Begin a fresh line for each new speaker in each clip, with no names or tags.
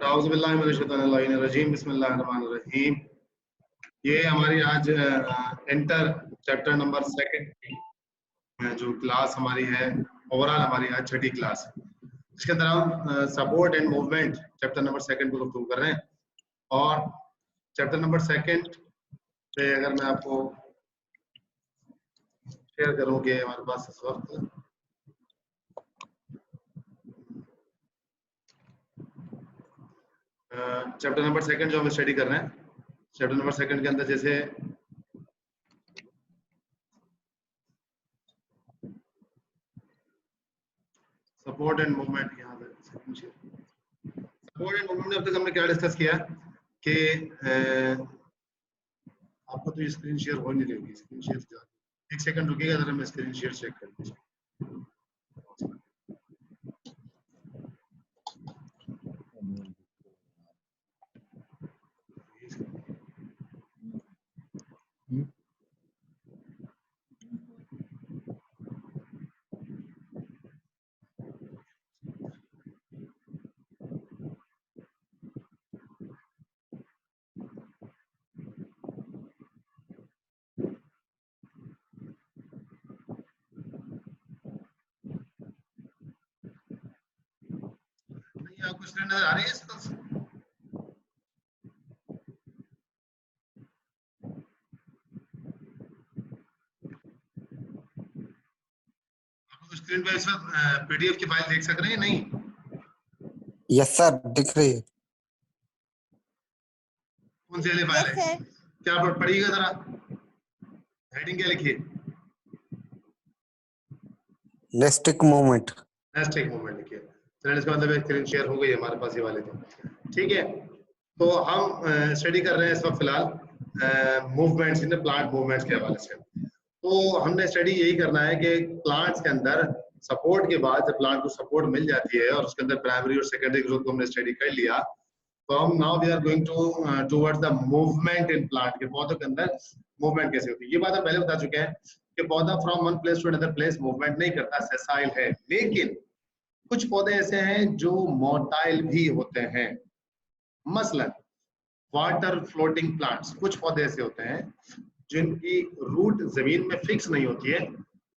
बिस्मिल्लाहिर्रहमानिर्रहीम। ये हमारी आज इंटर चैप्टर नंबर 2 जो क्लास हमारी है, ओवरऑल हमारी आज छठी क्लास। इसके अंदर हम support and movement chapter number 2 को गुफ्तगू कर रहे हैं। और चैप्टर नंबर 2 पे अगर मैं आपको शेयर करूं कि हमारे पास इस वक्त चैप्टर नंबर 2 जो हम स्टडी कर रहे हैं, चैप्टर नंबर 2 के अंदर जैसे सपोर्ट एंड मूवमेंट, यहाँ पे सपोर्ट एंड मूवमेंट में अब तक हमने क्या डिस्कस किया कि आपको तो ये स्क्रीन शेयर हो नहीं रही। स्क्रीन शेयर एक सेकंड रुकिएगा, जरा मैं स्क्रीन शेयर चेक कर लीजिए। आपको स्क्रीन नजर आ रही है? इसको स्क्रीन पे इस वक्त पीडीएफ की फाइल देख सक रहे हैं? नहीं?
यस सर, दिख रही है।
कौन सी वाली फाइल है? क्या पढ़िएगा जरा, हेडिंग क्या लिखिए?
Nastic movement.
नेस्टिक मूवमेंट लिखिए। चलिए, इसका मतलब स्क्रीन शेयर हो गई हमारे पास ये वाले तो ठीक है। तो हम स्टडी कर रहे हैं इस वक्त फिलहाल मूवमेंट्स इन प्लांट मूवमेंट्स के हवाले से। तो हमने स्टडी यही करना है कि प्लांट्स के अंदर सपोर्ट के बाद जब प्लांट को सपोर्ट मिल जाती है और उसके अंदर प्राइमरी और सेकेंडरी ग्रोथ को हमने स्टडी कर लिया, तो हम now we are going to towards the movement in plant के पौधों के अंदर मूवमेंट कैसे होती है। ये बात हम पहले बता चुके हैं कि पौधा from one place to another place movement नहीं करता, सेसाइल है। लेकिन कुछ पौधे ऐसे हैं जो मोटाइल भी होते हैं। मसलन वाटर फ्लोटिंग प्लांट्स, कुछ पौधे ऐसे होते हैं जिनकी रूट जमीन में फिक्स नहीं होती है,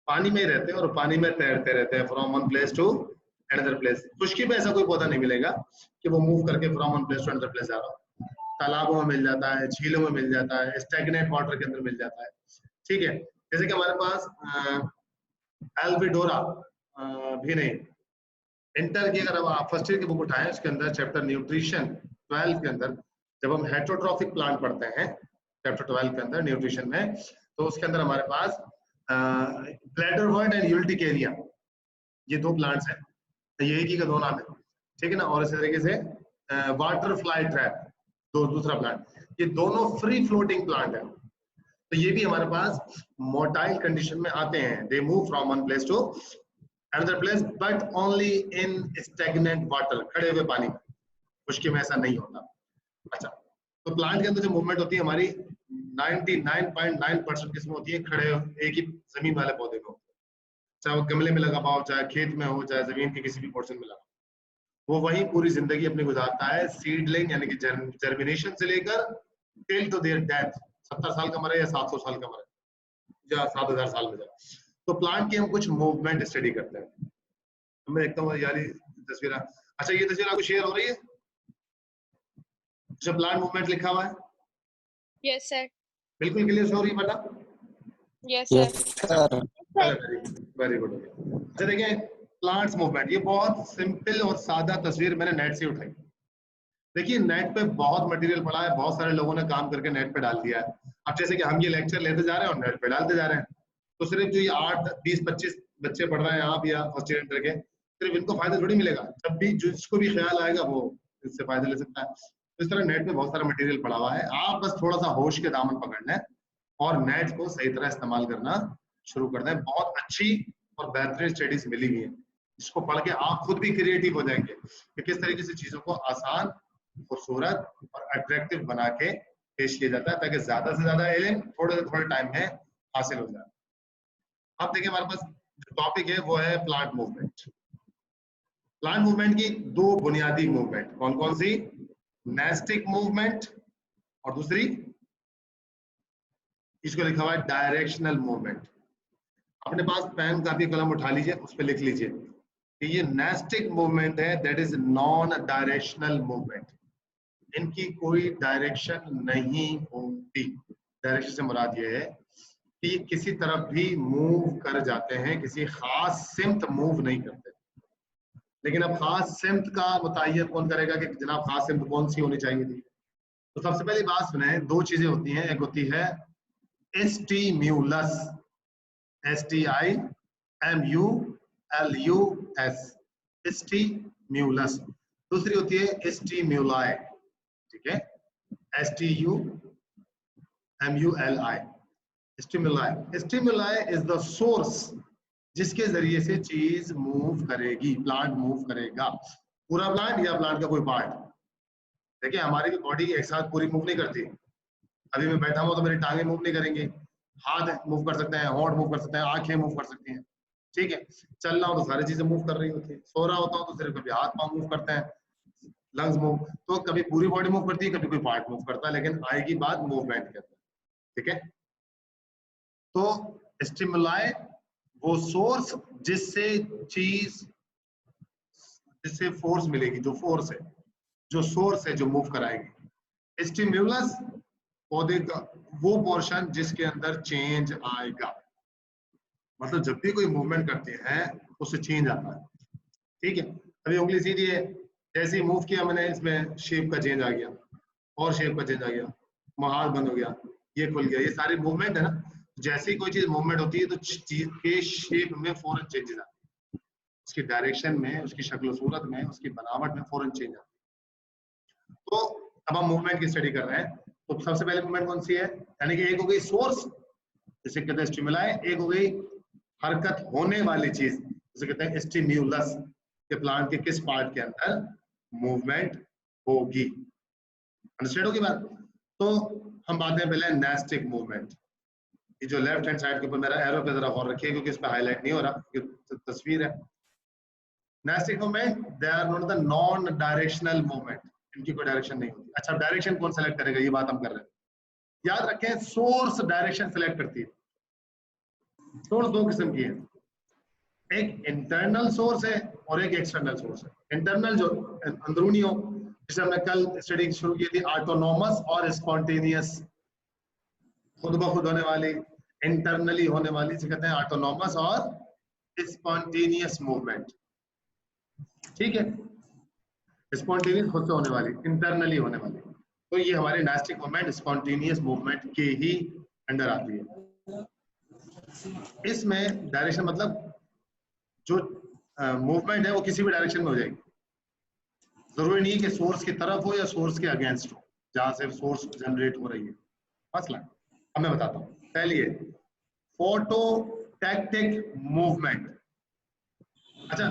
पानी में ही रहते हैं और पानी में तैरते रहते हैं from one place to another place. खुश्की में ऐसा कोई पौधा नहीं मिलेगा कि वो मूव करके from one place to another place जा रहा हो। तालाबों में मिल जाता है, झीलों में मिल जाता है, स्टैग्नेंट वाटर के अंदर मिल जाता है। ठीक है, जैसे कि हमारे पास एल्विडोरा भी नहीं। इंटर की अगर आप फर्स्ट ईयर की बुक उठाएं, उसके अंदर चैप्टर न्यूट्रिशन 12 के अंदर जब हम हेटेरोट्रॉफिक प्लांट पढ़ते हैं चैप्टर 12 के अंदर न्यूट्रिशन में, तो उसके अंदर हमारे पास ब्लैडरवर्ट एंड यूल्टिकेरिया, ये दो प्लांट्स हैं, ये एक ही का दो नाम है, ठीक है ना। और इसी तरीके से वाटर फ्लाई ट्रैप दूसरा प्लांट, ये दोनों फ्री फ्लोटिंग प्लांट है। तो ये भी हमारे पास मोटाइल कंडीशन में आते हैं। They move from one place to another place but only in stagnant water, खड़े हुए पानी में। खुश्की में ऐसा नहीं होता। अच्छा, तो प्लांट के अंदर जो मूवमेंट होती है हमारी 99.9% किस्म होती है खड़े एक ही जमीन वाले पौधे में, चाहे वो गमले में लगा हुआ हो, चाहे खेत में हो, चाहे जमीन के किसी भी पोर्शन में लगा, वो वही पूरी जिंदगी अपनी गुजारता है। सीडलिंग यानी कि जर्मिनेशन से लेकर टिल टू देयर डेथ, 70 साल का मरे या 700 साल का मरे या 7000 साल में जाए। तो प्लांट की हम कुछ मूवमेंट स्टडी करते हैं। मैं देखता हूँ यार तस्वीर। अच्छा, ये तस्वीर आपको शेयर हो रही है जो प्लांट मूवमेंट लिखा हुआ है?
Yes sir.
बिल्कुल क्लियर हो रही है बेटा?
Yes
sir.
Very good. अच्छा देखिए, प्लांट्स मूवमेंट, ये बहुत सिंपल और सादा तस्वीर मैंने नेट से उठाई। देखिए, नेट पे बहुत मटेरियल पड़ा है, बहुत सारे लोगों ने काम करके नेट पे डाल दिया है। अब जैसे कि हम ये लेक्चर लेते जा रहे हैं और नेट पे डालते जा रहे हैं, तो सिर्फ जो ये 8, 20, 25 बच्चे पढ़ रहे हैं आप या फर्स्ट ईयर इंटर के, सिर्फ इनको फायदा थोड़ी मिलेगा। जब भी जिसको भी ख्याल आएगा वो इससे फायदा ले सकता है। इस तरह नेट पे बहुत सारा मटेरियल पड़ा हुआ है, आप बस थोड़ा सा होश के दामन पकड़ना है और नेट को सही तरह इस्तेमाल करना शुरू करना है। बहुत अच्छी और बेहतरीन स्टडीज मिली हुई है, इसको पढ़ के आप खुद भी क्रिएटिव हो जाएंगे कि किस तरीके से चीजों को आसान, खूबसूरत और अट्रैक्टिव बना के पेश किया जाता है, ताकि ज्यादा से ज्यादा इल्म थोड़े से थोड़े टाइम में हासिल हो जाए। अब देखिए, हमारे पास जो टॉपिक है वो है प्लांट मूवमेंट। प्लांट मूवमेंट की दो बुनियादी मूवमेंट कौन कौन सी, नेस्टिक मूवमेंट और दूसरी इसको लिखा हुआ है डायरेक्शनल मूवमेंट। अपने पास पेन कापी कलम उठा लीजिए, उस पर लिख लीजिए कि ये नेस्टिक मूवमेंट है, that is non directional movement. इनकी कोई डायरेक्शन नहीं होती। डायरेक्शन से मुराद ये है कि ये किसी तरफ भी मूव कर जाते हैं, किसी खास सिमत मूव नहीं करते। लेकिन अब खास सिमत का मुतय्यन कौन करेगा कि जनाब खास सिमत कौन सी होनी चाहिए थी। तो सबसे पहली बात सुने, दो चीजें होती हैं, एक होती है स्टिम्युलस, STIMULUS, स्टिम्युलस। दूसरी होती है स्टिम्युलाई, ठीक है, STUMULI, स्टिम्युलाई। स्टिम्युलाई इज द सोर्स जिसके जरिए से चीज मूव करेगी, प्लांट मूव करेगा। पूरा प्लांट या प्लांट का कोई पार्ट। देखिए हमारी भी बॉडी एक साथ पूरी मूव नहीं करती। अभी मैं बैठा हूं तो मेरी टांगे मूव नहीं करेंगी, हाथ मूव कर सकते हैं, होंठ मूव कर सकते हैं, आंखें मूव कर सकती हैं, ठीक है। चल रहा हूं तो सारी चीजें मूव कर रही होती है, सो रहा होता हूं तो सिर्फ कभी हाथ पांव मूव करते हैं, लंग्स मूव, तो कभी पूरी बॉडी मूव करती है, कभी कोई पार्ट मूव करता है, लेकिन आएगी बात मूवमेंट के अंदर, ठीक है। तो स्टिमुलाई वो सोर्स जिससे चीज, जिससे फोर्स मिलेगी, जो फोर्स है, जो सोर्स है जो मूव कराएगी। स्टिम्युलस पौधे का वो पोर्शन जिसके अंदर चेंज आएगा, मतलब जब भी कोई मूवमेंट करते हैं उससे चेंज आता है, ठीक है। अभी उंगली सीधी है, जैसे ही मूव किया मैंने, इसमें शेप का चेंज आ गया और शेप का चेंज आ गया, हाथ बंद हो गया, ये खुल गया, ये सारी मूवमेंट है ना। जैसे ही कोई चीज मूवमेंट होती है तो चीज के शेप में फौरन चेंजेस आते हैं, उसकी डायरेक्शन में, उसकी शक्ल सूरत में, उसकी बनावट में फौरन चेंज आती है। तो अब हम मूवमेंट की स्टडी कर रहे हैं, तो सबसे पहले मूवमेंट कौन सी है, यानी कि एक हो गई सोर्स जिसे कहते हैं स्टिमुलाई, एक हो गई हरकत होने वाली चीज जिसे कहते हैं स्टिम्युलस, के प्लांट के किस पार्ट के अंदर मूवमेंट होगी। अंडरस्टैंड होगी बात। तो हम बात करें पहले नेस्टिक मूवमेंट। ये जो लेफ्ट हैंड साइड के ऊपर मेरा एरो पे जरा गौर रखिए क्योंकि इस पे हाईलाइट नहीं हो रहा, क्योंकि तस्वीर है। Nastic movement they are not the non directional movement, इनकी कोई डायरेक्शन नहीं होती। अच्छा डायरेक्शन कौन सेलेक्ट करेगा, ये बात हम कर रहे हैं। याद रखें सोर्स डायरेक्शन सेलेक्ट करती है। सोर्स दो किस्म की है, एक इंटरनल सोर्स है और एक एक्सटर्नल सोर्स है। इंटरनल जो अंदरूनी हो, जिसे हमने कल स्टडी शुरू की थी, ऑटोनोमस और स्पॉन्टेनियस, खुद ब खुद होने वाली, इंटरनली होने वाली से कहते हैं ऑटोनोमस और स्पॉन्टेनियस मूवमेंट, ठीक है। स्पॉन्टेनियस खुद से होने वाली, इंटरनली होने वाली, तो ये हमारे नेस्टिक मूवमेंट स्पॉन्टेनियस मूवमेंट के ही अंडर आती है। इसमें डायरेक्शन मतलब जो मूवमेंट है वो किसी भी डायरेक्शन में हो जाएगी, जरूरी नहीं कि सोर्स की तरफ हो या सोर्स के अगेंस्ट हो, जहां से सोर्स जनरेट हो रही है। मसला अब मैं बताता हूँ। पहली है फोटोटैक्टिक मूवमेंट। अच्छा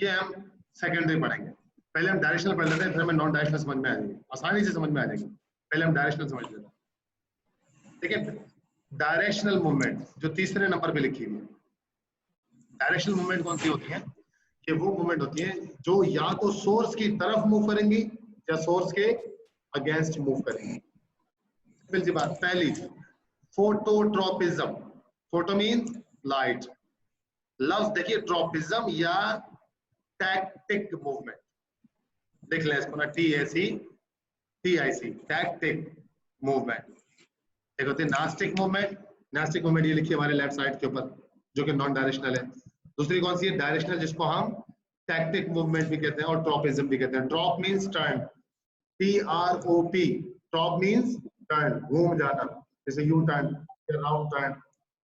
ये हम सेकेंडरी पढ़ेंगे, पहले हम डायरेक्शनल पढ़ लेते हैं, फिर हमें नॉन डायरेक्शनल समझ में आ जाएगी, आसानी से समझ में आ जाएगी। पहले हम डायरेक्शनल समझ लेते हैं, ठीक है। डायरेक्शनल मूवमेंट जो तीसरे नंबर पे लिखी हुई है, डायरेक्शनल मूवमेंट कौन सी होती है, कि वो मूवमेंट होती है जो या तो सोर्स की तरफ मूव करेंगी या सोर्स के अगेंस्ट मूव करेंगी। सिंपल सी बात। पहली फोटोट्रोपिज्म, फोटो मीन लाइट, लफ्ज देखिए ट्रोपिज्म या टैक्टिक मूवमेंट, देख लें इसको ना, TACTIC, टैक्टिक मूवमेंट। एक होती है नास्टिक मूवमेंट, नास्टिक मूवमेंट ये लिखिए हमारे लेफ्ट साइड के ऊपर, जो कि नॉन डायरेक्शनल है। दूसरी कौन सी है, डायरेक्शनल, जिसको हम टैक्टिक मूवमेंट भी कहते हैं और ट्रॉपिज्म भी कहते हैं। Trop means turn, TROP, trop means turn, घूम जाना, जैसे यू टर्न या राउंड टर्न,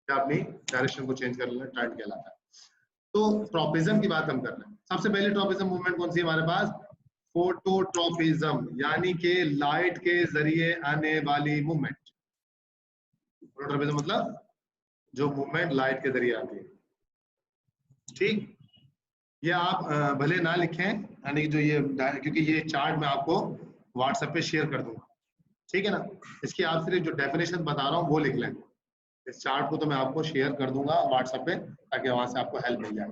या अपनी डायरेक्शन को चेंज कर लेना, टर्न कहलाता है। तो ट्रॉपिज्म की बात हम कर रहे हैं। सबसे पहले ट्रॉपिज्म मूवमेंट कौन सी है हमारे पास, फोटोट्रॉपिज्म, यानी कि लाइट के जरिए आने वाली मूवमेंट। फोटोट्रॉपिज्म मतलब जो मूवमेंट लाइट के जरिए आती है, ठीक। ये आप भले ना लिखें, यानी कि जो ये, क्योंकि ये चार्ट मैं आपको व्हाट्सएप पे शेयर कर दूंगा, ठीक है ना। इसकी आप सिर्फ जो डेफिनेशन बता रहा हूँ वो लिख लें। इस चार्ट को तो मैं आपको शेयर कर दूंगा व्हाट्सएप पे, ताकि वहां से आपको हेल्प मिल जाए।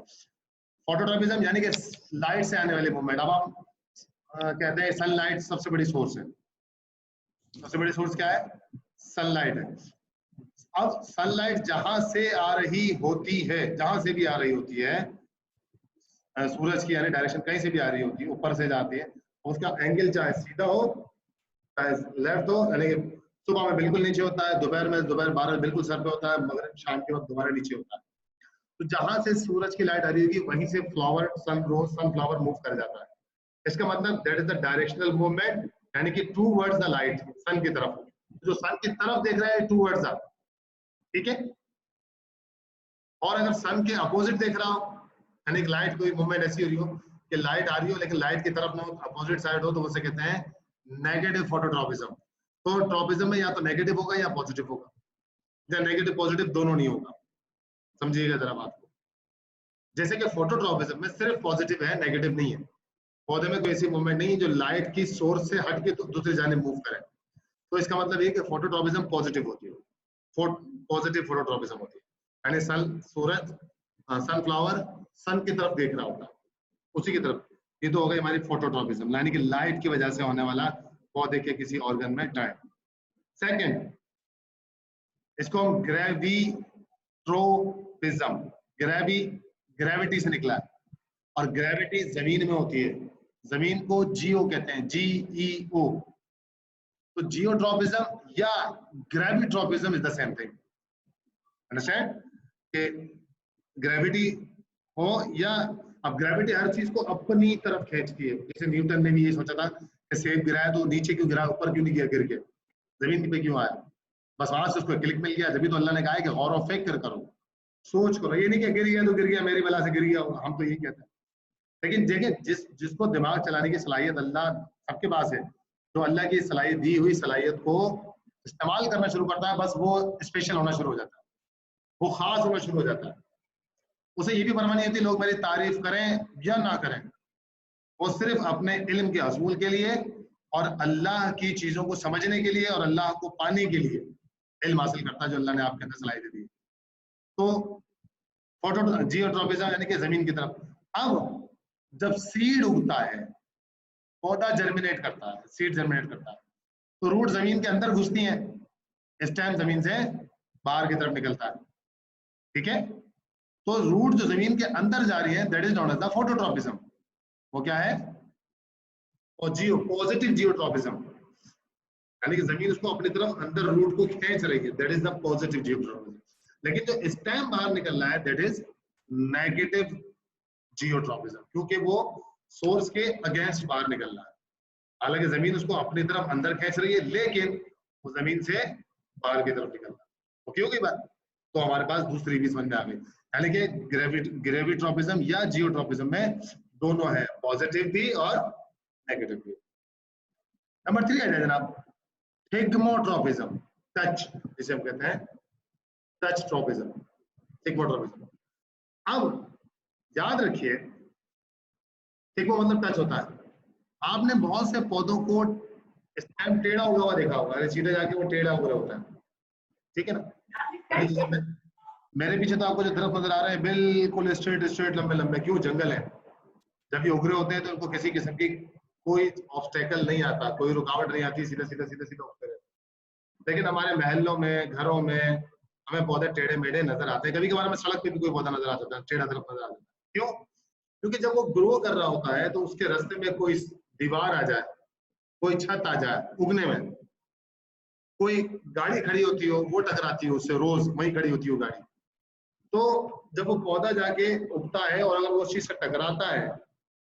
फोटोट्रॉपिज्म यानी कि लाइट से आने वाली मूवमेंट। अब हम कहते हैं सनलाइट सबसे बड़ी सोर्स है। सबसे बड़ी सोर्स क्या है? सनलाइट है। अब सनलाइट जहां से आ रही होती है, जहां से भी आ रही होती है, सूरज की यानी डायरेक्शन कहीं से भी आ रही होती है, ऊपर से जाती है, उसका एंगल चाहे सीधा हो चाहे लेफ्ट हो, यानी कि सुबह में बिल्कुल नीचे होता है, दोपहर 12 में बिल्कुल सर पे होता है, मगर शाम के वक्त दोबारा नीचे होता है। तो जहां से सूरज की लाइट आ रही होगी वहीं से फ्लावर सनफ्लावर मूव कर जाता है। इसका मतलब that is the directional movement, यानी कि टूवर्ड्स द लाइट, सन की तरफ। जो सन की तरफ देख रहा है टूवर्ड्स द, ठीक है। और अगर सन के अपोजिट देख रहा हो, यानी कि लाइट कोई मूवमेंट ऐसी हो रही हो कि लाइट आ रही हो लेकिन लाइट की तरफ ना अपोजिट साइड हो, तो उसे कहते हैं नेगेटिव फोटोट्रॉपिज्म। तो ट्रॉपिज्म में या तो नेगेटिव होगा या पॉजिटिव होगा, या नेगेटिव पॉजिटिव दोनों नहीं होगा। समझिएगा जरा बात को। जैसे कि फोटोट्रॉपिज्म में सिर्फ पॉजिटिव है, नेगेटिव नहीं है। पौधे में कोई ऐसी मूवमेंट नहीं है जो लाइट की सोर्स से हट के दूसरी जानिब मूव करे। तो इसका मतलब ये कि फोटोट्रॉपिज्म पॉजिटिव होती है, पॉजिटिव फोटोट्रॉपिज्म होती है, यानी सूरज सनफ्लावर सन की तरफ देख रहा होगा, उसी की तरफ। ये तो हो गई हमारी फोटोट्रॉपिज्म, यानी कि लाइट की वजह से होने वाला पौधे के किसी ऑर्गन में टर्न। सेकंड, इसको हम ग्रेविट्रोपिज्म, ग्रेविटी से निकला है, और ग्रेविटी जमीन में होती है। जमीन को जियो कहते हैं, GEO। तो जियोट्रॉपिज्म या gravitropism is the same thing. Understand कि ग्रेविटी हो या, अब ग्रेविटी हर चीज को अपनी तरफ खींचती है। जैसे न्यूटन ने भी ये सोचा था कि सेब गिरा है तो नीचे क्यों गिरा, ऊपर क्यों नहीं गया गिर के, जमीन पे क्यों आया, बस वहां से उसको क्लिक मिल गया। जब तो अल्लाह ने कहा है कि गौर और फिक्र करो, सोच करो, ये नहीं कि गिर गया तो गिर गया, मेरी वजह से गिर गया, हम तो यही कहते हैं। लेकिन देखिए, जिसको दिमाग चलाने की सलाहियत अल्लाह सबके पास है, जो अल्लाह की सलाहियत दी हुई सलाहियत को इस्तेमाल करना शुरू करता है, बस वो स्पेशल होना शुरू हो जाता है, वो खास होना शुरू हो जाता है। उसे ये भी परवाह नहीं होती लोग मेरी तारीफ करें या ना करें, वो सिर्फ अपने इल्म के हसूल के लिए और अल्लाह की चीजों को समझने के लिए और अल्लाह को पाने के लिए इल्म हासिल करता है जो अल्लाह ने आपके अंदर सलाहियत दी है। तो फोटो जियोट्रॉपिज्म यानी कि जमीन की तरफ। अब जब सीड उगता है, पौधा जर्मिनेट करता है, सीड जर्मिनेट करता है, तो रूट जमीन के अंदर घुसती है, स्टेम जमीन से बाहर की तरफ निकलता है, ठीक है। तो रूट जो जमीन के अंदर जा रही है, that is known as the phototropism. वो क्या है? और पॉजिटिव जियोट्रॉपिज्म, यानी कि जमीन उसको अपनी तरफ अंदर रूट को खींच रही है, that is the positive geotropism. लेकिन जो स्टेम बाहर निकल रहा है, दैट इज नेगेटिव जियोट्रॉपिज्म, क्योंकि वो सोर्स के अगेंस्ट बाहर निकल रहा है। हालांकि जमीन उसको अपनी तरफ अंदर खींच रही है, लेकिन वो जमीन से बाहर की तरफ निकल रहा है। ओके हो गई बात? तो हमारे पास दूसरी भी समझ में आ गई, यानी कि ग्रेविट्रोपिज्म या जियोट्रोपिज्म में दोनों है, पॉजिटिव भी और नेगेटिव भी। नंबर 3 है जनाब थिग्मोट्रोपिज्म, टच, जिसे हम कहते हैं टच ट्रोपिज्म, थिग्मोट्रोपिज्म। अब याद रखिए, थिग्मो मतलब टच होता है। आपने बहुत से पौधों को स्टेम टेढ़ा हुआ हुआ देखा होगा, सीधे जाके वो टेढ़ा हुआ होता है, ठीक है ना। मेरे पीछे तो आपको जो दरख्त नजर आ रहे हैं बिल्कुल स्ट्रेट स्ट्रेट लंबे लंबे, क्यों? जंगल है। जब ये उभरे होते हैं तो उनको किसी किस्म की कोई ऑब्स्टेकल नहीं आता, कोई रुकावट नहीं आती, सीधा सीधा सीधा सीधा उठते रहते। लेकिन हमारे महलों में, घरों में हमें पौधे टेढ़े मेढ़े नजर आते हैं। कभी कभार हमें सड़क पे भी कोई पौधा नजर आ जाता है, टेढ़ा दरख्त नजर आ जाता है। क्यों? क्योंकि जब वो ग्रो कर रहा होता है तो उसके रास्ते में कोई दीवार आ जाए, कोई छत आ जाए उगने में, कोई गाड़ी खड़ी होती हो वो टकराती है उससे, रोज वहीं खड़ी होती हो गाड़ी। तो जब वो पौधा जाके उगता है और अगर वो चीज से टकराता है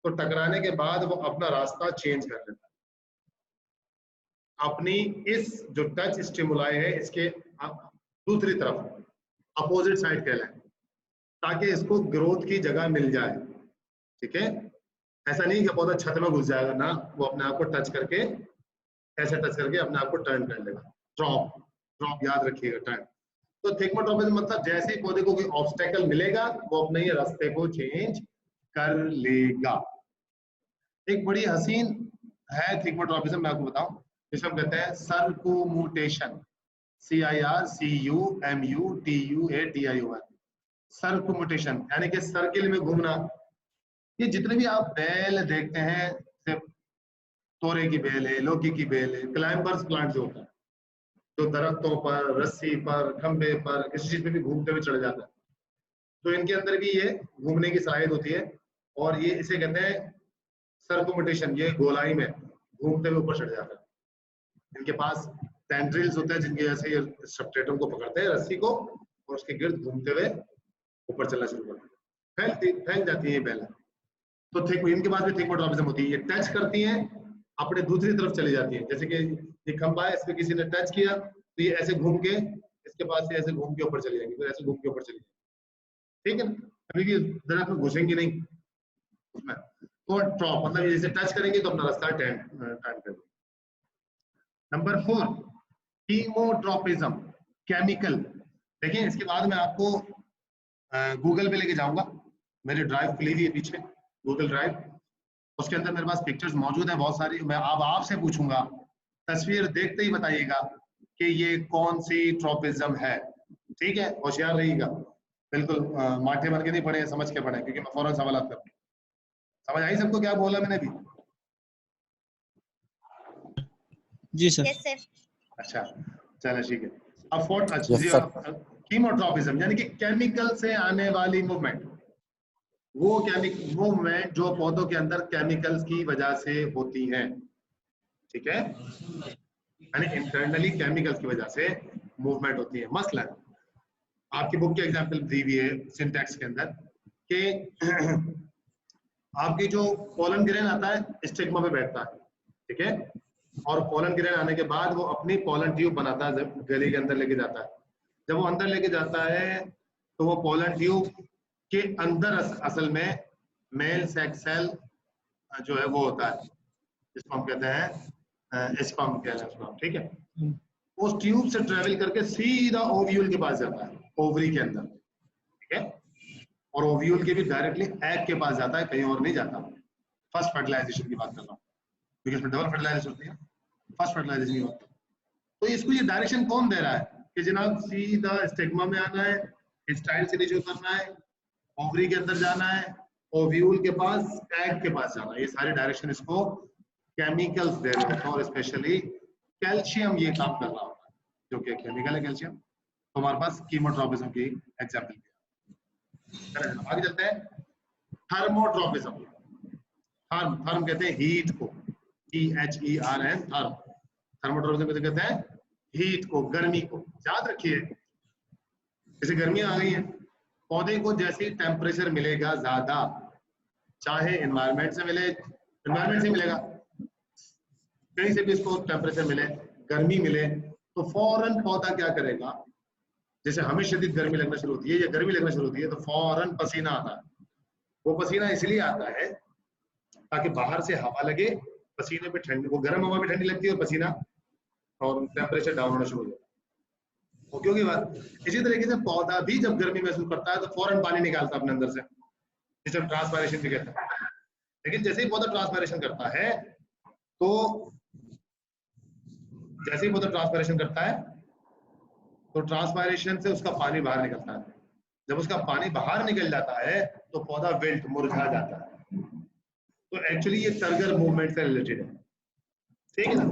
तो टकराने के बाद वो अपना रास्ता चेंज कर देता है, अपनी इस जो टच स्टिमुलाई है इसके दूसरी तरफ अपोजिट साइड कहलाए, ताकि इसको ग्रोथ की जगह मिल जाए, ठीक है। ऐसा नहीं कि पौधा छत में घुस जाएगा ना, वो अपने आप को टच करके, ऐसे टच करके अपने आप को टर्न कर लेगा। ड्रॉप, ड्रॉप याद रखिएगा, टर्न। तो थिग्मोट्रोपिज्म मतलब जैसे ही पौधे को कोई ऑब्स्टेकल मिलेगा वो अपने ये रास्ते को चेंज कर लेगा। एक बड़ी हसीन है थिग्मोट्रोपिज्म, मैं आपको बताऊं, जिसे हम कहते हैं सर्कुमुटेशन, CIRCUMUTUATION, सर्कुमुटेशन यानी कि सर्किल में घूमना, ये जितने भी आप बेल देखते हैं, सिर्फ तोरे की बेल है, लौकी की बेल है, क्लाइंबर्स प्लांट जो होता है, जो दरख्तों पर, रस्सी पर, खंबे पर, किसी चीज पे भी घूमते हुए चढ़ जाता है, तो इनके अंदर भी ये घूमने की सलाहियत होती है, और ये इसे कहते हैं सर्कुमेटेशन, ये गोलाई में घूमते हुए ऊपर चढ़ जाता है। इनके पास टेंड्रिल्स होते हैं जिनकी वजह से ये सब्सट्रेटम को पकड़ते हैं, रस्सी को, और उसके गिर्द घूमते हुए ऊपर चलना शुरू करते हैं, फैल जाती है ये बेल। तो थिक, इनके पास भी थिकमोट्रॉपिज्म होती है, ये टच करती हैं, अपने दूसरी तरफ चली जाती है। जैसे कि ये खंबा है, इस पे किसी ने टच किया तो ये ऐसे घूम के इसके पास से ऐसे घूम के ऊपर चली जाएंगी, फिर ऐसे घूम के ऊपर चली जाएंगी, ठीक है ना। अभी भी दरख्त में घुसेंगी नहीं उसमें। तो ट्रॉप मतलब ये जैसे टच करेंगे तो अपना रास्ता टर्न करेंगे। Number 4, chemotropism, chemical. देखिए इसके बाद मैं आपको गूगल पे लेके जाऊंगा, मेरी ड्राइव खुली हुई है पीछे, गूगल ड्राइव, उसके अंदर मेरे पास पिक्चर्स मौजूद है बहुत सारी। मैं अब आपसे पूछूंगा, तस्वीर देखते ही बताइएगा कि ये कौन सी ट्रॉपिज्म है, ठीक है। होशियार रहिएगा, बिल्कुल माठे भर के नहीं पढ़े, समझ के पढ़े, क्योंकि मैं फौरन सवाल करता हूँ। समझ आई सबको क्या बोला मैंने भी?
जी सर।
Yes, sir.
अच्छा चलो ठीक है। अब फोर्थ,
Yes, sir.
कीमोट्रॉपिज्म यानी कि केमिकल से आने वाली मूवमेंट, वो केमिकल मूवमेंट जो पौधों के अंदर केमिकल्स की वजह से होती है, ठीक है, यानी इंटरनली केमिकल्स की वजह से मूवमेंट होती है। मसलन आपकी बुक की एग्जांपल दी हुई है सिंटैक्स के अंदर कि आपकी जो पोलन ग्रेन आता है स्टिग्मा पे बैठता है, ठीक है, और पोलन ग्रेन आने के बाद वो अपनी पोलन ट्यूब बनाता है, जब गले के अंदर लेके जाता है। जब वो अंदर लेके जाता है तो वो पोलन ट्यूब के अंदर असल में मेल सेक्स सेल जो है वो होता है, जिसको हम कहते हैं स्पर्म कहते हैं उसको, ठीक है। उस ट्यूब से ट्रेवल करके सीधा ओव्यूल के पास जाता है, ओवरी के अंदर, ठीक है, और ओव्यूल के भी डायरेक्टली एग के पास जाता है, कहीं और नहीं जाता। फर्स्ट फर्टिलाइजेशन की बात कर रहा हूँ, क्योंकि इसमें डबल फर्टिलाइजेशन होती है, फर्स्ट फर्टिलाइजेशन की बात। तो इसको ये डायरेक्शन कौन दे रहा है कि जनाब सीधा स्टिग्मा में आना है, स्टाइल से नीचे उतरना है, ओवरी के अंदर जाना है, ओव्यूल के पास, एग के पास जाना है, ये सारे डायरेक्शन इसको केमिकल्स दे रहे होते हैं, और स्पेशली कैल्शियम ये काम कर रहा होता है, जो कि केमिकल है कैल्शियम। तो हमारे पास कीमोट्रॉपिज्म की एग्जांपल आगे चलते हैं। थर्मोट्रॉपिज्म, थर्म कहते हैं हीट को, THERM, थर्म। थर्मोट्रॉपिज्म कहते हैं हीट को, गर्मी को। याद रखिए जैसे गर्मियां आ गई हैं, पौधे को जैसे टेम्परेचर मिलेगा ज्यादा, चाहे एनवायरनमेंट से मिले, एनवायरनमेंट से मिलेगा, कहीं से भी इसको टेम्परेचर मिले, गर्मी मिले, तो फौरन पौधा क्या करेगा, जैसे हमें शदीद गर्मी लगना शुरू होती है या गर्मी लगना शुरू होती है, तो फौरन पसीना आता है। वो पसीना इसलिए आता है ताकि बाहर से हवा लगे, पसीने पे ठंडी, वो गर्म हवा भी ठंडी लगती है और पसीना और टेम्परेचर डाउन होना शुरू हो जाता है, क्योंकि बात इसी तरीके से पौधा भी जब गर्मी महसूस करता है तो फौरन पानी निकालता है अपने अंदर से, जिसे ट्रांसपायरेशन भी कहते हैं। लेकिन जैसे ही पौधा ट्रांसपायरेशन करता है, तो जैसे ही पौधा ट्रांसपायरेशन करता है तो ट्रांसपायरेशन से उसका पानी बाहर निकलता है। जब उसका पानी बाहर निकल जाता है तो पौधा विल्ट, मुरझा जाता है। तो एक्चुअली ये टर्गर मूवमेंट से रिलेटेड है, ठीक है ना।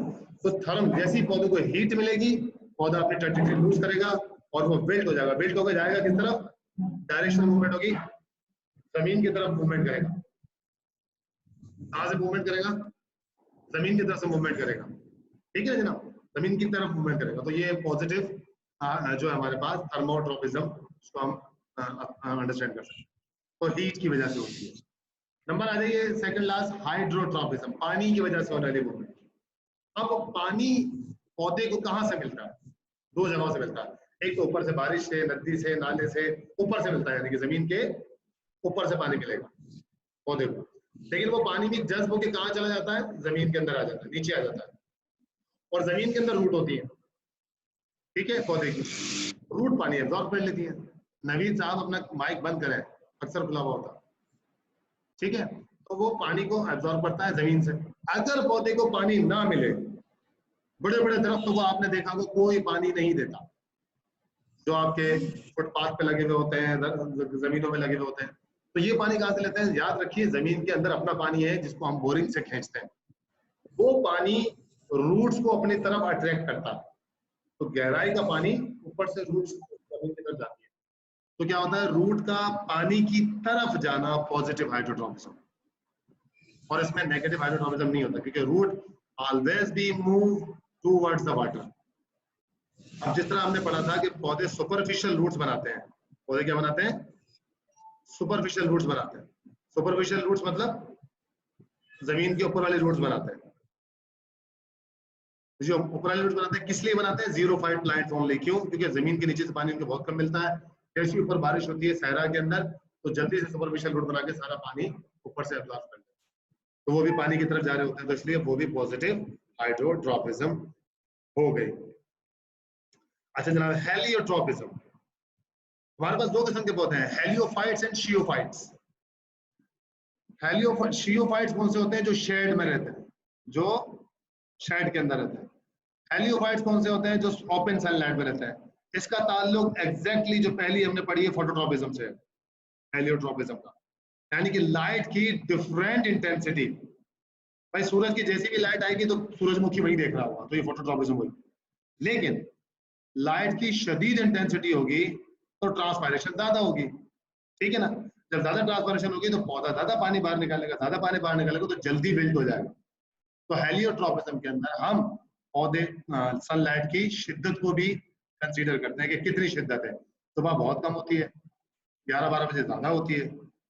तो थर्म, जैसी पौधे को हीट मिलेगी, पौधा अपनी टर्टिलिटी लूज करेगा और वो विल्ट हो जाएगा। विल्ट होकर जाएगा किस तरफ? डायरेक्शनल मूवमेंट होगी, जमीन की तरफ मूवमेंट करेगा। कहां से मूवमेंट करेगा? जमीन की तरफ से मूवमेंट करेगा, ठीक है जनाब, जमीन की तरफ मूवमेंट करेगा। तो ये पॉजिटिव जो है हमारे पास थर्मोट्रॉपिज्म, उसको हम अंडरस्टैंड कर सकते हैं, तो हीट की वजह से होती है। नंबर आ जाइए सेकंड लास्ट, हाइड्रोट्रॉपिज्म, पानी की वजह से होने वाली मूवमेंट। अब पानी पौधे को कहां से मिलता है? दो जगहों से मिलता है। एक तो ऊपर से, बारिश से, नदी से, नाले से ऊपर से मिलता है, यानी कि जमीन के ऊपर से पानी मिलेगा पौधे को। लेकिन वो पानी भी जज्ब होकर कहां चला जाता है? जमीन के अंदर आ जाता है, नीचे आ जाता है, और जमीन के अंदर रूट होती है, ठीक है, पौधे की रूट पानी एब्जॉर्ब कर लेती है। नवीद साहब अपना माइक बंद करें, अक्सर खुला हुआ होता, ठीक है। तो वो पानी को एब्जॉर्ब करता है जमीन से। अगर पौधे को पानी ना मिले, बड़े बड़े दरख्तों को आपने देखा होगा कोई पानी नहीं देता, जो आपके फुटपाथ पे लगे हुए होते हैं, जमीनों में लगे हुए होते हैं, तो ये पानी कहाँ से लेते हैं? याद रखिए जमीन के अंदर अपना पानी है जिसको हम बोरिंग से खींचते हैं, वो पानी रूट्स को अपनी तरफ अट्रैक्ट करता है। तो गहराई का पानी ऊपर से रूट्स जमीन की तरफ जाती है, तो क्या होता है? रूट का पानी की तरफ जाना पॉजिटिव हाइड्रोट्रॉपिज्म, और इसमें नेगेटिव हाइड्रोट्रॉपिज्म नहीं होता क्योंकि root always be move towards the water. अब जिस तरह हमने पढ़ा था कि पौधे सुपरफिशियल रूट्स बनाते हैं, पौधे क्या बनाते हैं? सुपरफिशियल रूट्स बनाते हैं। सुपरफिशियल रूट्स मतलब जमीन के ऊपर वाले रूट्स बनाते हैं। जो ऊपर वाले रूट्स बनाते हैं किस लिए बनाते हैं? ज़ीरोफाइट प्लांट्स ओनली। क्यों? क्योंकि जमीन के नीचे से पानी उनको बहुत कम मिलता है। जैसे ऊपर बारिश होती है सहरा के अंदर, तो जल्दी से सुपरफिशियल रूट बना के सारा पानी ऊपर से अब्जॉर्ब कर लेते हैं, तो वो भी पानी की तरफ जा रहे होते हैं, तो इसलिए वो भी पॉजिटिव हाइड्रोट्रॉपिज्म हो गई। अच्छा जनाब, हेलियोट्रॉपिज्म। हमारे पास दो किस्म के पौधे हैं, हेलियोफाइट्स एंड शियोफाइट्स। शियोफाइट्स कौन से होते हैं? जो शेड में रहते हैं, जो शेड के अंदर रहते हैं। हेलियोफाइट्स कौन से होते हैं? जो ओपन सनलाइट में रहते हैं। इसका ताल्लुक एग्जैक्टली जो पहली हमने पढ़ी है फोटोट्रॉपिज्म से, हेलियोट्रॉपिज्म का, यानी कि लाइट की डिफरेंट इंटेंसिटी। भाई सूरज की जैसी भी लाइट आएगी तो सूरजमुखी वही देख रहा होगा, तो ये फोटोट्रॉपिज्म हुई। लेकिन लाइट की शदीद इंटेंसिटी होगी तो ट्रांसपायरेशन ज्यादा होगी, ठीक है ना? जब ज्यादा ट्रांसपायरेशन होगी तो पौधा ज्यादा पानी बाहर निकालेगा, ज्यादा पानी बाहर निकालेगा तो जल्दी विल्ट हो जाएगा। तो हेलियोट्रॉपिज्म के अंदर हम पौधे सनलाइट की शिद्दत को भी कंसीडर करते हैं कि कितनी शिद्दत है। सुबह बहुत कम होती है, 11-12 बजे ज्यादा होती है,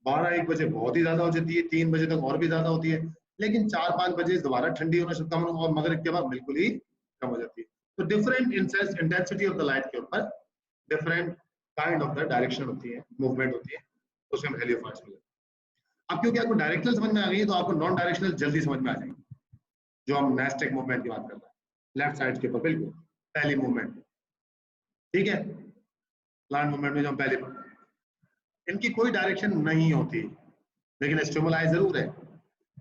12-1 बजे बहुत ही ज्यादा हो जाती है, 3 बजे तक और भी ज्यादा होती है, लेकिन 4-5 बजे दोबारा ठंडी होना शुरू, कम और मगरिब के बाद बिल्कुल ही कम हो जाती है। तो different intensity of the light के ऊपर different kind of the direction होती है, मूवमेंट होती है, तो उसे हम हेलियोफाइट्स बोलते हैं। अब क्योंकि आपको डायरेक्शनल समझ में आ गई है तो आपको नॉन डायरेक्शनल जल्दी समझ में आ जाएगी। जो हम नेस्टिक मूवमेंट की बात कर रहे हैं, लेफ्ट साइड के ऊपर बिल्कुल पहली मूवमेंट, ठीक है, प्लांट मूवमेंट में जो हम पहले पढ़ते हैं, इनकी कोई डायरेक्शन नहीं होती, लेकिन स्टिमुलाई जरूर है।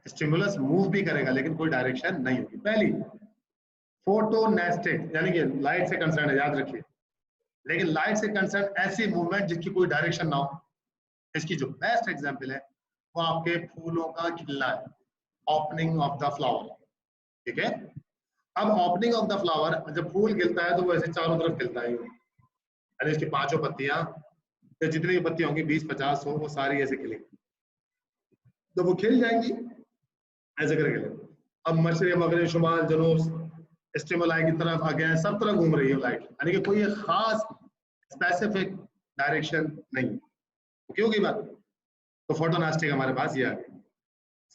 स्टिमुलस मूव भी करेगा लेकिन कोई डायरेक्शन नहीं होगी। पहली फोटोनेस्टिक, यानी कि लाइट से कंसर्न है, याद रखिए। लेकिन लाइट से कंसर्न ऐसी मूवमेंट जिसकी कोई डायरेक्शन ना हो। इसकी जो बेस्ट एग्जांपल है वो आपके फूलों का खिलना है, ओपनिंग ऑफ द फ्लावर, ठीक है। अब ओपनिंग ऑफ द फ्लावर, जब फूल खिलता है तो वो ऐसे चारों तरफ खिलता है, यानी इसकी पांचों पत्तियां, तो जितनी भी पत्तियां होंगी 20-50 हो, वो सारी ऐसे खिलेंगी। तो वो खिल जाएंगी ऐसे करके खिले। अब मशरिक मगरिब शुमाल जनूब स्टिमुलाई की तरफ आ गए, सब तरफ घूम रही है लाइट, यानी कि कोई खास स्पेसिफिक डायरेक्शन नहीं। क्यों की बात? तो फोटोनास्टिक हमारे पास ये आ गया।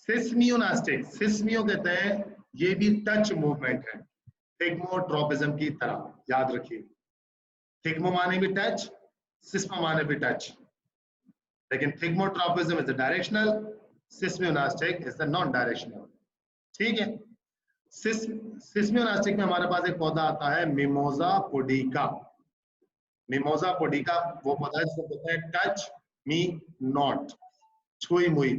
सिस्मियोनास्टिक, सिस्मियो कहते हैं, ये भी टच मूवमेंट है थिग्मोट्रोपिज्म की तरह, याद रखिए। थिग्मो माने भी टच, सिस्मो माने भी टच, लेकिन thigmotropism is the directional, seismonastic is the non directional, ठीक है। सिस्मियोनास्टिक में हमारे पास एक पौधा आता है मिमोजा पोडिका। मिमोजा पोडिका वो पौधा है जिसको कहते हैं टच मी नॉट, छुई मुई।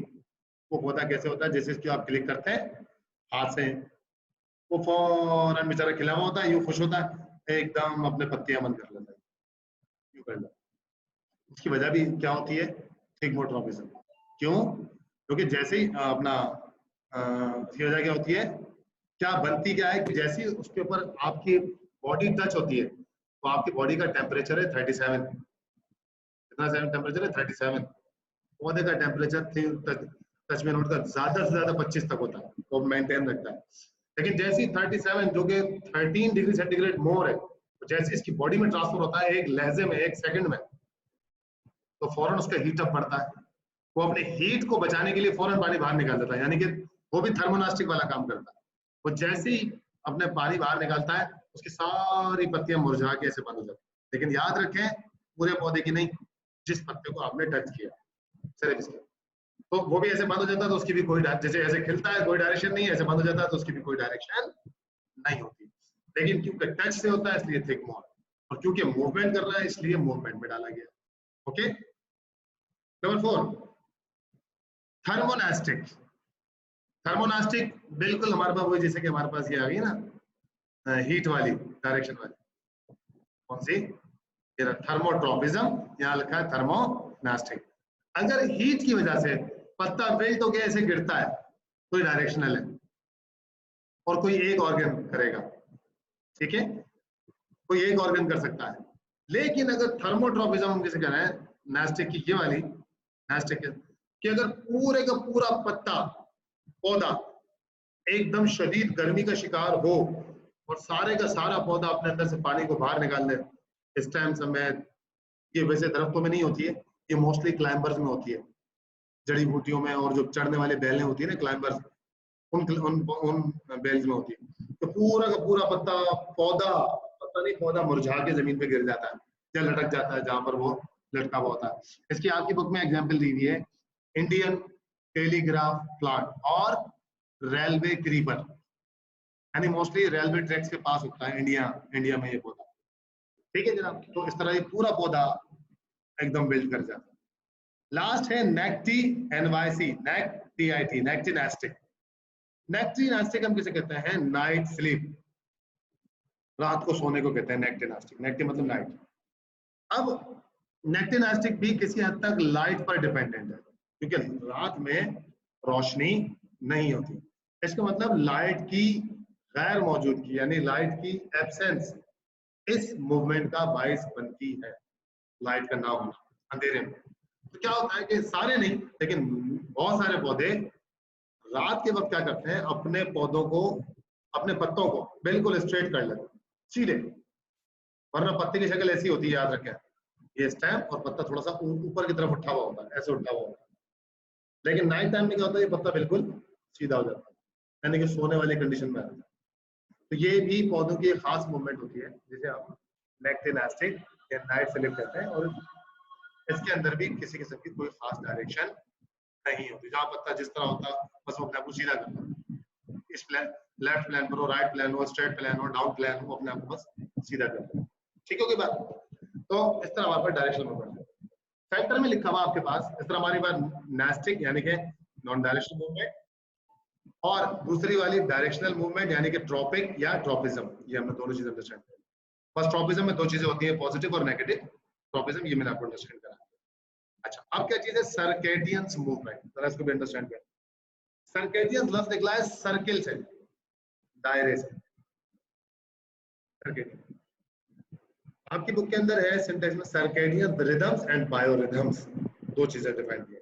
वो पौधा कैसे होता है? जैसे इसकी आप क्लिक करते हैं हाथ से, वो फौरन बेचारा खिला हुआ होता है, यूं खुश होता है, एकदम अपने पत्तियां बंद कर लेता है, यूं कर लेता है। उसकी वजह भी क्या होती है? थिग्मोट्रोपिज्म। क्यों? क्योंकि जैसे ही अपना इसकी वजह क्या होती है, क्या बनती क्या है कि जैसे ही उसके ऊपर आपकी बॉडी टच होती है तो आपकी बॉडी का टेम्परेचर है 37, कितना टेम्परेचर है? 37। पौधे का टेम्परेचर टच में नोट का ज्यादा से ज्यादा 25 तक होता है, तो मेंटेन रखता है। लेकिन जैसे ही 37 जो कि 13 डिग्री सेंटीग्रेड मोर है, तो जैसे इसकी बॉडी में ट्रांसफर होता है एक लहजे में, एक सेकंड में, तो फौरन उसका हीट अप बढ़ता है। वो अपने हीट को बचाने के लिए फौरन पानी बाहर निकाल देता है, यानी कि वो भी थर्मोनास्टिक वाला काम करता है। वो जैसे ही अपने पानी बाहर निकालता है उसकी सारी पत्तियां मुरझा के ऐसे बंद हो जाती है। लेकिन याद रखें पूरे पौधे की नहीं, जिस पत्ते को आपने टच किया सिर्फ इसके, तो वो भी ऐसे बंद हो जाता है, तो उसकी भी कोई, जैसे ऐसे खिलता है कोई डायरेक्शन नहीं है, ऐसे बंद हो जाता है तो उसकी भी कोई डायरेक्शन नहीं होती। लेकिन क्योंकि टच से होता है इसलिए थिक मोर, और क्योंकि मूवमेंट कर रहा है इसलिए मूवमेंट में डाला गया। Okay, number 4 थर्मोनास्टिक। थर्मोनास्टिक बिल्कुल हमारे पास वही, जैसे कि हमारे पास ये आ गई ना हीट वाली डायरेक्शन वाली, कौन सी? थर्मोट्रोपिज्म, यहाँ लिखा है थर्मोनास्टिक। अगर हीट की वजह से पत्ता विल्ट होकर ऐसे गिरता है तो ये डायरेक्शनल है और कोई एक ऑर्गन करेगा, ठीक है, कोई एक ऑर्गन कर सकता है। लेकिन अगर थर्मोट्रॉपिज्म हम किसे कह रहे हैं, नास्टिक की ये वाली नास्टिक कि अगर पूरे का पूरा पत्ता पौधा एकदम शदीद गर्मी का शिकार हो और सारे का सारा पौधा अपने अंदर से पानी को बाहर निकाल ले, इस टाइम समेत, ये वैसे दरख्तों में नहीं होती है, ये मोस्टली क्लाइंबर्स में होती है, जड़ी बूटियों में, और जो चढ़ने वाले बेलें होती है ना क्लाइंबर्स, उन बेल्स में होती है। तो पूरा का पूरा पत्ता नहीं, पौधा मुरझा के जमीन पे गिर जाता है या लटक जाता है जहां पर वो लटका हुआ होता है। इसकी आपकी बुक में एग्जांपल दी हुई है, इंडियन टेलीग्राफ प्लांट और रेलवे क्रीपर, यानी मोस्टली रेलवे ट्रैक्स के पास होता है इंडिया में ये पौधा, ठीक है जनाब। तो इस तरह ये पूरा पौधा एकदम बिल्ड कर जाता है। लास्ट है नेक्टी एनवाईसी, नेक्टिआईटी, नेक्टिनास्टिक। नेक्टिनास्टिक हम किसे कहते हैं, नाइट स्लीप, रात को सोने को कहते हैं नेक्टिनास्टिक। नेक्टी मतलब नाइट। अब नेक्टिनास्टिक भी किसी हद तक लाइट पर डिपेंडेंट है, क्योंकि रात में रोशनी नहीं होती। इसका मतलब लाइट की गैर मौजूदगी यानी लाइट की एब्सेंस इस मूवमेंट का बाइस बनती है, लाइट का ना होना अंधेरे में। तो क्या होता है कि सारे नहीं लेकिन बहुत सारे पौधे रात के वक्त क्या करते हैं, अपने पौधों को, अपने पत्तों को बिल्कुल स्ट्रेट कर लेते हैं, सीधे, वरना पत्ते की शक्ल ऐसी होती है, याद रखें, ये स्टेम और पत्ता थोड़ा सा ऊपर की तरफ उठा हुआ होता है, ऐसे उठा हुआ होता है। लेकिन नाइट टाइम में क्या होता है, ये पत्ता बिल्कुल सीधा हो जाता है, यानी कि सोने वाली कंडीशन में आ जाता है। तो ये भी पौधों की एक खास मूवमेंट होती है जिसे हम नेक्टिनास्टिक या नाइट स्लीप कहते हैं, और इसके अंदर भी किसी किस्म की कोई खास डायरेक्शन नहीं होती, जहां पत्ता जिस तरह होता बस वो अपने आप को सीधा करता है, इस प्लान, लेफ्ट प्लान पर हो, राइट प्लान हो, स्ट्रेट प्लान हो, डाउन प्लान हो, अपने आप को बस सीधा करता है, ठीक होगी बात। तो इस तरह हमारे पास डायरेक्शन मूवमेंट है। सेंटर में लिखा हुआ आपके पास इस तरह हमारे पास नास्टिक यानी कि नॉन डायरेक्शनल मूवमेंट, और दूसरी वाली डायरेक्शनल मूवमेंट यानी कि ट्रॉपिक या ट्रॉपिज्म। ये हमने दोनों चीजें अंडरस्टैंड करें। बस ट्रॉपिज्म में दो चीजें होती हैं, पॉजिटिव और नेगेटिव ट्रॉपिज्म, ये मैंने आपको अंडरस्टैंड करा। अच्छा, अब क्या चीज है, सर्केडियन मूवमेंट, जरा इसको भी अंडरस्टैंड करें। सर्केडियन लफ्ज निकला है सर्किल से, दायरे से, सर्केडियन। आपकी बुक के अंदर है सिंटेक्स में सर्केडियन रिदम्स एंड बायोरिदम्स, दो चीजें डिफाइन की है,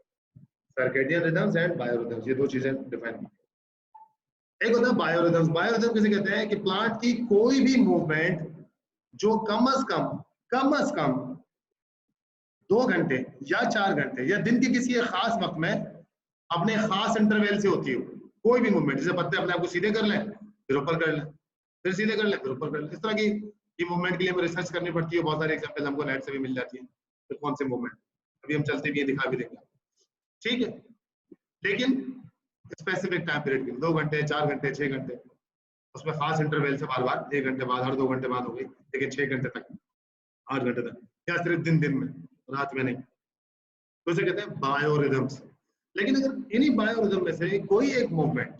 सर्केडियन रिदम्स एंड बायोरिदम्स, ये दो चीजें डिफाइन की। एक होता है बायोरिदम्स। बायोरिदम किसे कहते हैं कि प्लांट की कोई भी मूवमेंट जो कम से कम 2 घंटे या 4 घंटे या दिन के किसी एक खास वक्त में अपने खास इंटरवल से होती हो, कोई भी मूवमेंट, जैसे पत्ते अपने आप को सीधे कर लें फिर ऊपर कर लें, फिर सीधे कर लें फिर ऊपर कर लें, इस तरह की मूवमेंट के लिए हमें रिसर्च करनी पड़ती है। बहुत सारे एग्जांपल हमको नेट से भी मिल जाती है, तो कौन से मूवमेंट अभी हम चलते भी दिखा भी देंगे, ठीक है। लेकिन स्पेसिफिक टाइम पीरियड के 2 घंटे 4 घंटे 6 घंटे, उसमें खास इंटरवल से बार बार 1 घंटे बाद, हर 2 घंटे बाद हो गई, लेकिन 6 घंटे तक 8 घंटे तक, या सिर्फ दिन में, रात में नहीं, तो इसे कहते हैं बायोरिदम्स। लेकिन अगर इन्हीं बायोरिदम में से कोई एक मूवमेंट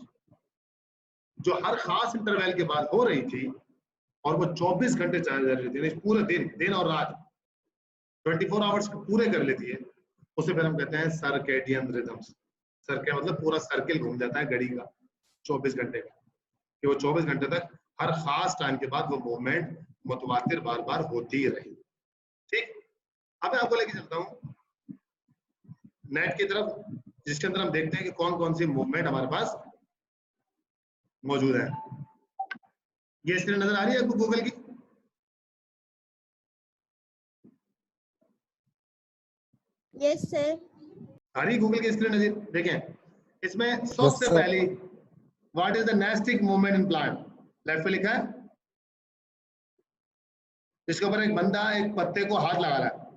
जो हर खास इंटरवल के बाद हो रही थी और वो 24 घंटे चल रही थी, पूरे दिन और रात 24 आवर्स पूरे कर लेती है, उसे फिर हम कहते हैं सर्केडियन रिदम्स। सर्किल मतलब पूरा सर्किल घूम जाता है घड़ी का 24 घंटे का, कि वो 24 घंटे तक हर खास टाइम के बाद वो मूवमेंट मुतवातिर बार बार होती रही, ठीक। अब मैं आपको लेके चलता हूँ नेट की तरफ, जिसके अंदर हम देखते हैं कि कौन कौन सी मूवमेंट हमारे पास मौजूद है। ये स्क्रीन नजर आ रही है आपको गूगल की?
Yes sir.
आ रही गूगल की स्क्रीन नजर? देखें इसमें सबसे पहले what is the nastic movement in plant, left पे लिखा है, इसके ऊपर एक बंदा एक पत्ते को हाथ लगा रहा है,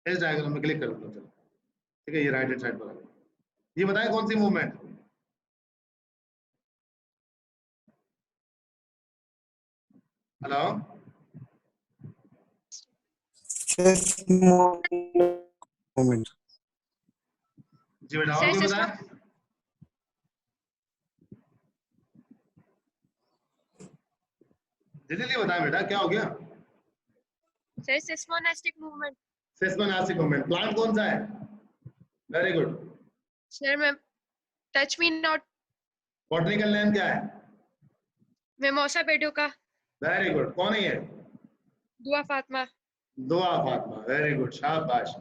इस डायग्राम में क्लिक कर दो, ठीक है, ये राइट हैंड साइड पर है। ये बताएं कौन सी मूवमेंट? Hello,
moment.
जी बेटा, और कोई बताए? जल्दी बताएं बेटा, क्या हो गया?
Sir seismonastic movement.
Seismonastic movement. Plant कौन सा है? Very good.
सर मैं touch me not
botanical name क्या है?
Mimosa pudica.
Very good. कौन है ये?
दुआ फातिमा।
दुआ फातिमा। वेरी गुड, शाबाश।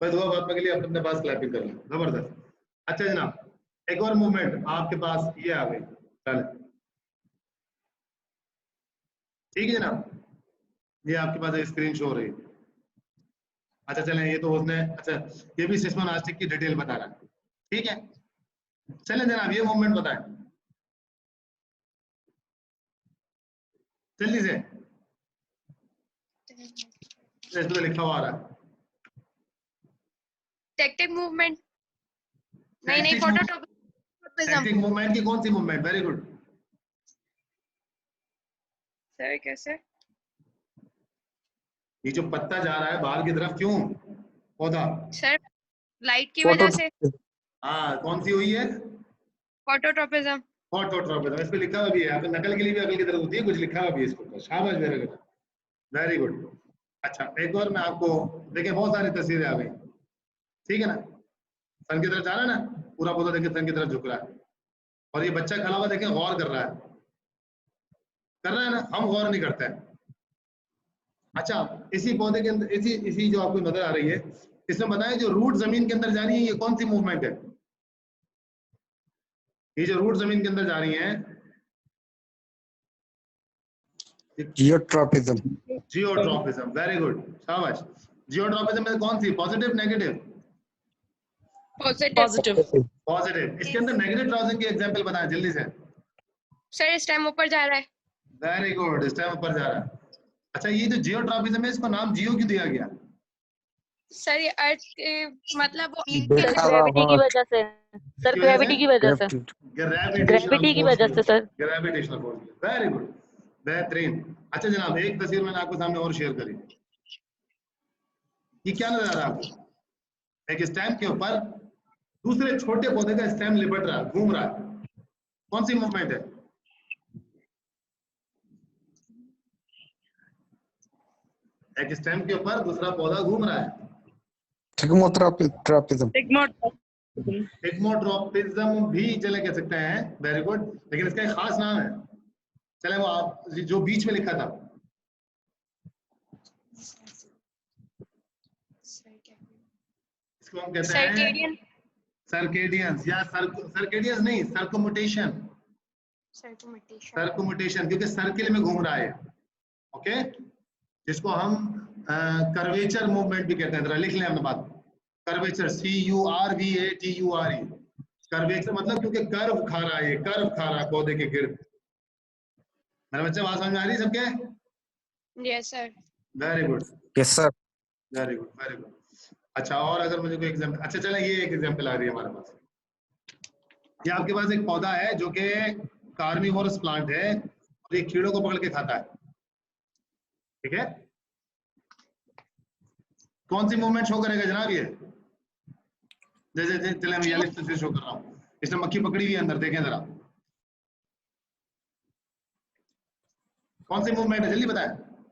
मैं दुआ फातिमा के लिए अपने पास क्लैपिंग कर लूं। जबरदस्त। अच्छा जनाब, एक और मूवमेंट आपके पास ये आ गई। चले ठीक है जनाब, ये आपके पास स्क्रीन शो हो रही है। अच्छा चलें, ये तो उसने, अच्छा ये भी सिस्मोनास्टिक की डिटेल बता रहा है, ठीक है। चलें जनाब, ये मूवमेंट बताएं जल्दी से, इस पे लिखा हुआ आ रहा है।
Tactic movement. नहीं फोटोट्रोपिज्म।
टेक्टिक मूवमेंट की कौन सी मूवमेंट? Very good.
सर कैसे?
ये जो पत्ता जा रहा है बाहर की तरफ, क्यों? पौधा।
सर लाइट की
फोटो
वजह से।
हाँ, कौन सी हुई है?
फोटोट्रोपिज्म।
फोटोट्रोपिज्म। इस पे लिखा हुआ भी है, आपने नकल के लिए भी अकल की जरूरत होती है, कुछ लिखा हुआ भी है इसके ऊपर। शाबाश, वेरी गुड, वेरी गुड। अच्छा एक और मैं आपको, देखिए बहुत सारी तस्वीरें आ गई, ठीक है ना। सन की तरफ जा रहा है ना, पूरा पौधा देखिए सन की तरफ झुक रहा है, और ये बच्चा खड़ा हुआ देखिए गौर कर रहा है ना, हम गौर नहीं करते हैं। अच्छा, इसी पौधे के अंदर, इसी इसी जो आपको नजर आ रही है, इसमें बताएं जो रूट जमीन के अंदर जा रही है, ये कौन सी मूवमेंट है? ये जो रूट जमीन के अंदर जा रही है,
जियोट्रॉपिज्म।
जियोट्रॉपिज्म। वेरी गुड, शाबाश। जियोट्रॉपिज्म में कौन सी? Positive, negative?
पॉजिटिव।
पॉजिटिव। इसके अंदर नेगेटिव ट्राउजिंग की एग्जांपल बताएं जल्दी से।
सर इस टाइम ऊपर जा रहा है।
वेरी गुड, इस टाइम ऊपर जा रहा है। अच्छा, ये जो जियोट्रॉपिज्म है, इसको नाम जियो क्यों दिया गया?
सर ये अर्थ के मतलब वो
ग्रेविटी की वजह से। सर ग्रेविटी की वजह से। ग्रेविटी की वजह से sir.
Gravitational force. Very good, बेहतरीन। अच्छा जनाब, एक तस्वीर मैंने आपके सामने और शेयर करी। ये क्या नजर आ रहा है आपको? एक स्टेम के ऊपर दूसरे छोटे पौधे का स्टेम लिपट रहा है, घूम रहा है। कौन सी मूवमेंट है? एक स्टेम के ऊपर दूसरा पौधा घूम रहा है।
टिग्मोट्रॉपिज्म।
टिग्मोट्रॉपिज्म भी चले कह सकते हैं, वेरी गुड, लेकिन इसका एक खास नाम है। चले वो आप जो बीच में लिखा था, इसको हम कहते हैं सर्केडियंस, या सर्केडियंस नहीं, सर्कुमुटेशन। सर्कुमुटेशन, क्योंकि सर्किल में घूम रहा है, ओके, जिसको हम कर्वेचर मूवमेंट भी कहते हैं। जरा लिख लें अपने बात, कर्वेचर, CURVATURE। कर्वेचर मतलब क्योंकि कर्व खा रहा है, कर्व खा रहा है पौधे के गिर्द। मेरे बच्चे बात समझ में आ रही है सबके?
Yes sir.
Very good,
yes sir.
Very good, very good. अच्छा, और अगर मुझे कोई एग्जांपल, अच्छा चलें, ये एक एग्जांपल आ रही है हमारे पास। ये आपके पास एक पौधा है जो कि कार्निवोरस प्लांट है, और ये कीड़ों को पकड़ के खाता है, ठीक है। कौन सी मूवमेंट शो करेगा जनाब ये? जैसे चले मैं ये से शो कर रहा हूँ, इसने मक्खी पकड़ी हुई है अंदर, देखें जरा, कौन सी मूवमेंट है, जल्दी बताएं।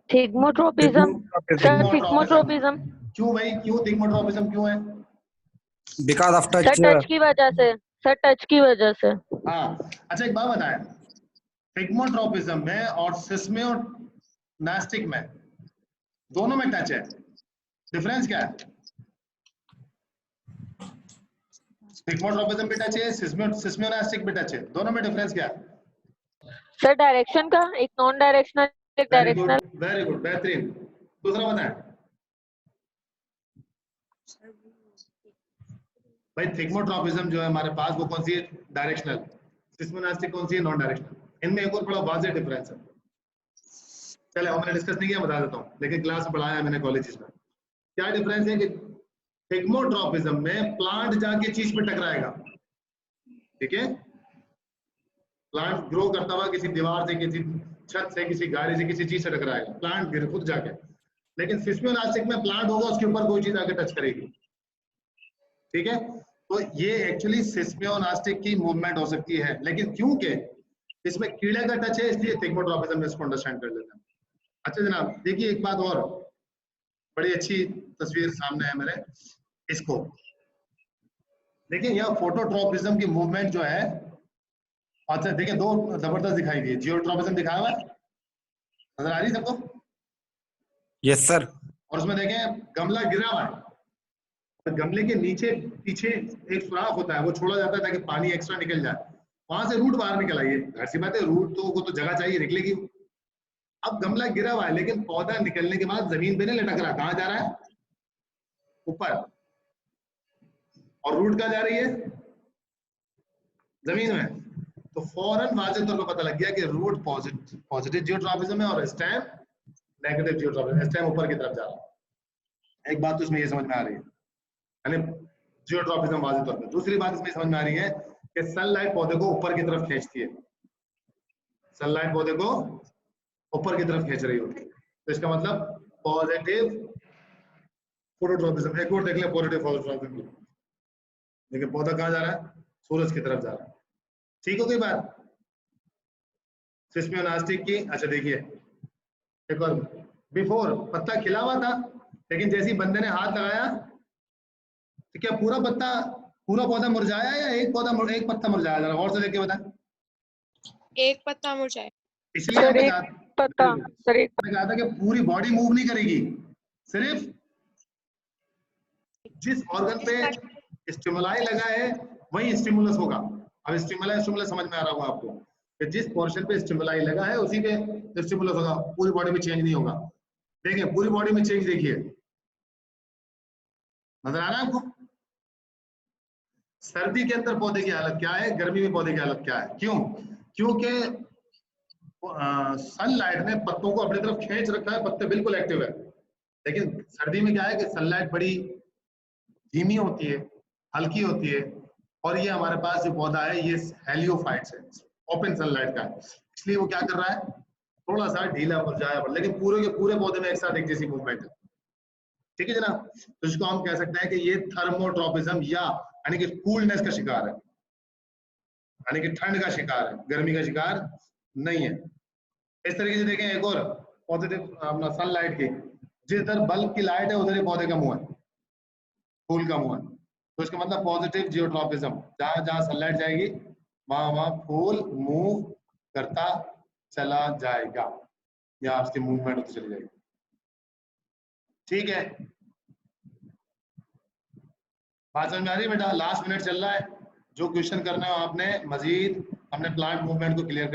थिग्मोट्रोपिज्म। Sir thigmotropism.
क्यों भाई, क्यों थिग्मोट्रोपिज्म क्यों है?
Because of touch.
Sir touch की वजह से। सर टच की वजह से।
हाँ, अच्छा एक बात बताएं, थिग्मोट्रोपिज्म में और सिस्मियोनास्टिक में, दोनों में टच है, डिफरेंस क्या है? थिग्मोट्रोपिज्म भी टच है, सिस्मियोनास्टिक भी टच है, दोनों में डिफरेंस क्या है?
सर डायरेक्शन का, एक नॉन डायरेक्शनल, एक डायरेक्शनल।
वेरी गुड, बेहतरीन। दूसरा बताएं भाई, थिग्मोट्रोपिज्म जो है हमारे पास, वो कौन सी है? डायरेक्शनल। सिस्मियोनास्टिक कौन सी है? Non directional. इनमें एक और बड़ा वाज़ेह डिफरेंस है। चले, हमने डिस्कस नहीं किया, बता देता हूँ, लेकिन क्लास में पढ़ाया मैंने कॉलेजेस में। क्या डिफरेंस है कि थिग्मोट्रोपिज्म में प्लांट जाके चीज पे टकराएगा, ठीक है, प्लांट ग्रो करता हुआ किसी दीवार से, किसी छत से, किसी गाड़ी से, किसी चीज से टकराएगा, प्लांट गिर खुद जाके। लेकिन सिस्मियोनास्टिक में प्लांट होगा, उसके ऊपर कोई चीज आके टच करेगी, ठीक है। तो ये एक्चुअली सिस्मियोनास्टिक की मूवमेंट हो सकती है, लेकिन क्योंकि इसमें कीड़े का टच है, इसलिए थिग्मोट्रोपिज्म में इसको अंडरस्टैंड कर लेते हैं। अच्छा जनाब, देखिए एक बात और बड़ी अच्छी तस्वीर सामने है मेरे, इसको देखिए। यहाँ फोटोट्रॉपिज्म की मूवमेंट जो है, अच्छा देखिए दो जबरदस्त दिखाई दी, जियोट्रॉपिज्म दिखाया हुआ है, नजर आ रही है सबको?
Yes, sir.
और उसमें देखें गमला गिरा हुआ है, तो गमले के नीचे पीछे एक सुराख होता है, वो छोड़ा जाता है ताकि पानी एक्स्ट्रा निकल जाए, वहां से रूट बाहर निकल आई है। जाहिर सी बात है रूट तो को तो जगह चाहिए, निकलेगी। अब गमला गिरा हुआ है लेकिन पौधा निकलने के बाद जमीन पे नहीं लटक रहा, कहाँ जा रहा है? ऊपर। और रूट कहाँ जा रही है? जमीन में। तो फौरन वाज़ेह तौर पर पता लग गया कि रूट पॉजिटिव जियोट्रॉपिज्म है और स्टेम नेगेटिव जियोट्रॉपिज्म, स्टेम ऊपर की तरफ जा रहा है। एक बात तो इसमें ये समझ में आ रही है, यानी जियोट्रॉपिज्म वाज़ेह तौर पर। दूसरी बात इसमें समझ में आ रही है कि सनलाइट पौधे को ऊपर की तरफ खींचती है, सनलाइट पौधे को ऊपर की तरफ खींच रही होती है, तो इसका मतलब पॉजिटिव फोटोट्रॉपिज्म। एक और देख ले पॉजिटिव फोटोट्रॉपिज्म, देखिए पौधा कहाँ जा रहा है? सूरज की तरफ जा रहा है। ठीक हो गई बात सिस्मियोनास्टिक की? अच्छा देखिए एक और, बिफोर पत्ता खिला हुआ था, लेकिन जैसे ही बंदे ने हाथ लगाया तो क्या पूरा पौधा मुरझाया या एक पत्ता मुरझाया? जरा गौर से देख के बता।
एक पत्ता मुरझाया।
इसलिए
सर
हमने
एक पत्ता, सर एक
कहा था कि पूरी बॉडी मूव नहीं करेगी, सिर्फ जिस ऑर्गन पे स्टिमुलाई लगा है वही स्टिमुलस होगा। अब स्टिमुलस समझ में आ रहा होगा आपको कि जिस पोर्शन पे स्टिमुलाई लगा है उसी पे स्टिमुलस होगा, पूरी बॉडी में चेंज नहीं होगा। देखिए पूरी बॉडी में चेंज देखिए, नजर आ रहा है आपको? सर्दी के अंदर पौधे की हालत क्या है, गर्मी में पौधे की हालत क्या है? क्यों? क्योंकि सनलाइट ने पत्तों को अपनी तरफ खींच रखा है, पत्ते बिल्कुल एक्टिव है। लेकिन सर्दी में क्या है कि सनलाइट बड़ी धीमी होती है, हल्की होती है, और ये हमारे पास जो पौधा है ये हेलियोफाइट्स है, ओपन सनलाइट का है, इसलिए वो क्या कर रहा है? थोड़ा सा ढीला मुरझाया पड़, लेकिन पूरे के पूरे पौधे में एक साथ एक जैसी मूवमेंट है। ठीक है जनाब, तो इसको हम कह सकते हैं कि ये थर्मोट्रॉपिज्म यानी कि कूलनेस का शिकार है, यानी कि ठंड का शिकार है, गर्मी का शिकार नहीं है। इस तरीके से देखें एक और पॉजिटिव अपना सनलाइट की, जिधर बल्ब की लाइट है उधर ही पौधे का मुंह है, फूल का मुंह है, तो इसका मतलब पॉजिटिव जियोट्रॉपिज्म, जहां जहां सनलाइट जाएगी वहां वहां फूल मूव करता चला जाएगा या उसकी मूवमेंट होती चली जाएगी। ठीक है, बात समझ में आ रही है बेटा? लास्ट मिनट चल रहा है, जो क्वेश्चन करना है आपने मजीद अपने प्लांट मूवमेंट को क्लियर